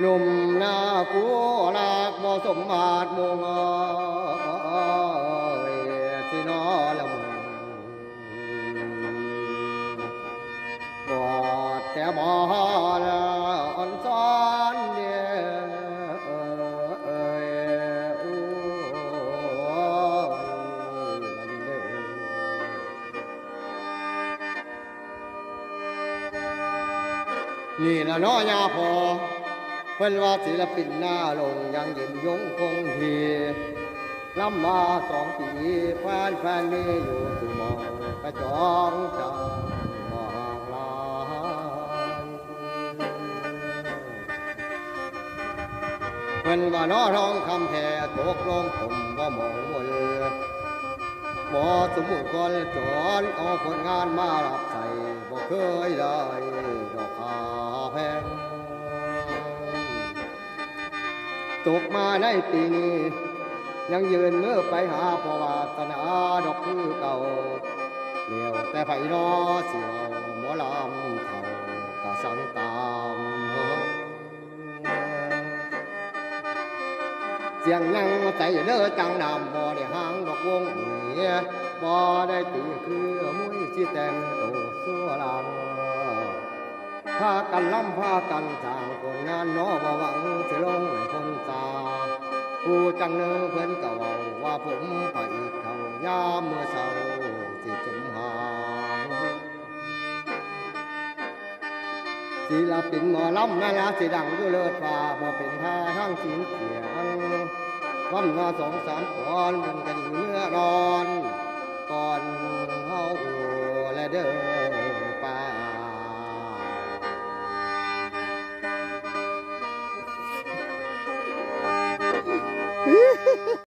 หนุ่มหน้ากูรักบ่สมมาตรมงสินอละมึงบอดแต่บ่ละอ่อนซ้อนเดีนี่ละน้อยาพอเพิ่นว่าศิลปินหน้าลงยังยืนยงคงทีล้ำมา2 ปีแฟนมีอยู่ทุกมองไปจองจังมองลายเพิ่นว่าน้อร้องคำแท่ตกลงผมว่ามองมนบ่สมมุติก่อนจอนเอาผลงานมารับใส่บ่เคยได้ดอกคาแพงตกมาในปีนี้ยังยืนเมื่อไปหาพอวาสนาดอกคือเก่าเลี้ยวแต่ไผนอสิเอาหมอลำเท่ากะสังตามเสียงยังใส่เลือจังนำบ่ได้ห่างดอกวงนี้บ่ได้ตีคือมุ้ยสิแต่งโตสัวหลังพากันล้ำพากันสร้างผลงานน้อบ่หวังสิลงให้คนตาผู้จังเนื้อเพิ่นก็เว้าว่าผมไปอีกเขายามเมื่อเช้าสิจมหางศิลปินหมอลำนั่นละสิดังอยู่เลิศฟ้าบ่เป็นท่าทางสิ้นเสียงวันมา2-3 ก่อนเพิ่นก็ดีเมื่อร้อนก่อนเฮาและเด้อ